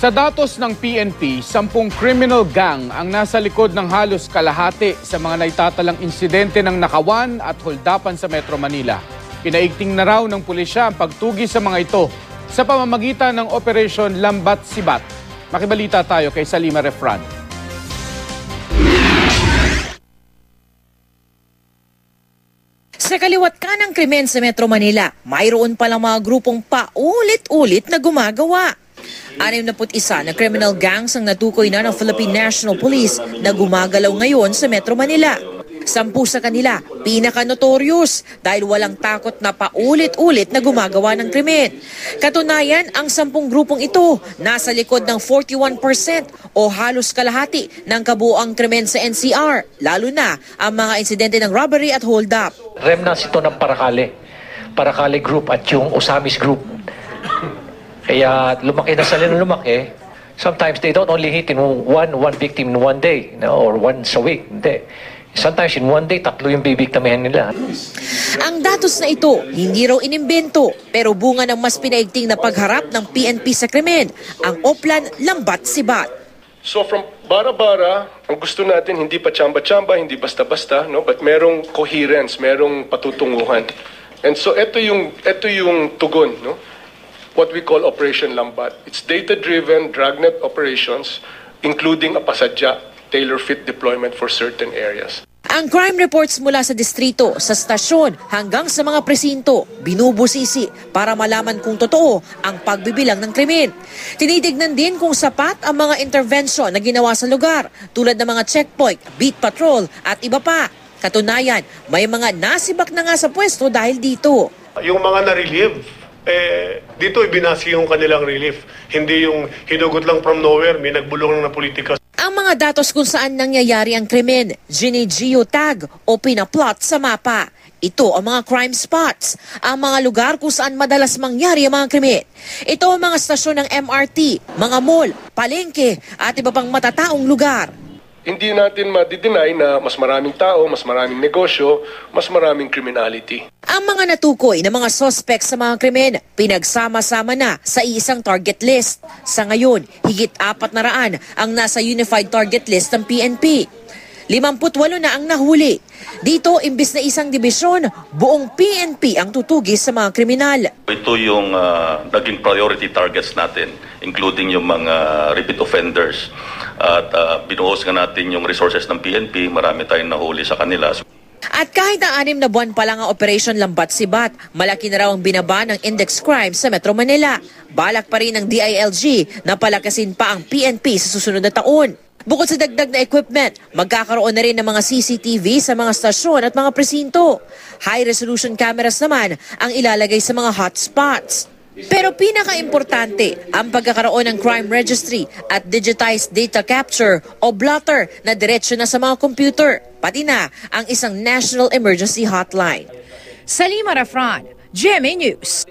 Sa datos ng PNP, 10 criminal gang ang nasa likod ng halos kalahati sa mga naitatalang insidente ng nakawan at holdapan sa Metro Manila. Pinaigting na raw ng pulisya ang pagtugi sa mga ito sa pamamagitan ng Operation Lambat Sibat. Makibalita tayo kay Salima Refran. Sa kaliwat ka ng krimen sa Metro Manila, mayroon palang mga grupong paulit-ulit na gumagawa. 61 na criminal gangs ang natukoy na ng Philippine National Police na gumagalaw ngayon sa Metro Manila. 10 sa kanila, pinaka-notorious dahil walang takot na paulit-ulit na gumagawa ng krimen. Katunayan, ang 10 grupong ito nasa likod ng 41% o halos kalahati ng kabuuang krimen sa NCR, lalo na ang mga insidente ng robbery at hold-up. Remnants ito ng Paracale group at yung Osamis group. Kaya lumaki na sila ng lumaki. Sometimes they don't only hit in one victim in one day, or once a week. Hindi. Sometimes in one day, 3 yung bibiktimahin nila. Ang datos na ito, hindi raw inimbento, pero bunga ng mas pinaigting na pagharap ng PNP sa krimen, ang Oplan Lambat Sibat. So from bara-bara, ang gusto natin hindi pa tsamba-tsamba, hindi basta-basta, no? But merong coherence, merong patutunguhan. And so ito yung tugon, no? What we call Operation Lambat. It's data-driven dragnet operations, including a pasadya, tailor-fit deployment for certain areas. Ang crime reports mula sa distrito, sa stasyon, hanggang sa mga presinto, binubusisi para malaman kung totoo ang pagbibilang ng krimen. Tinitignan din kung sapat ang mga intervention na ginawa sa lugar, tulad ng mga checkpoint, beat patrol at iba pa. Katunayan, may mga nasibak na nga sa pwesto dahil dito. Yung mga na-relieve, dito ibinasi yung kanilang relief. Hindi yung hinugot lang from nowhere, may nagbulong lang na politika. Ang mga datos kung saan nangyayari ang krimen, gine-geotag o pinaplot sa mapa. Ito ang mga crime spots, ang mga lugar kung saan madalas mangyari ang mga krimen. Ito ang mga stasyon ng MRT, mga mall, palengke at iba pang matataong lugar. Hindi natin ma-deny na mas maraming tao, mas maraming negosyo, mas maraming criminality. Ang mga natukoy na mga suspects sa mga krimen, pinagsama-sama na sa isang target list. Sa ngayon, higit 400 ang nasa Unified Target List ng PNP. 58 na ang nahuli. Dito, imbis na isang dibisyon, buong PNP ang tutugis sa mga kriminal. Ito yung naging priority targets natin, including yung mga repeat offenders. At binuhos nga natin yung resources ng PNP, marami tayong nahuli sa kanila. At kahit ang 6 na buwan pa lang ang Operation Lambat Sibat, malaki na raw ang binaba ng index crime sa Metro Manila. Balak pa rin ng DILG na palakasin pa ang PNP sa susunod na taon. Bukod sa dagdag na equipment, magkakaroon na rin ng mga CCTV sa mga stasyon at mga presinto. High-resolution cameras naman ang ilalagay sa mga hotspots. Pero pinaka-importante ang pagkakaroon ng crime registry at digitized data capture o blotter na diretsyo na sa mga computer, pati na ang isang national emergency hotline. Salima Refran, GMA News.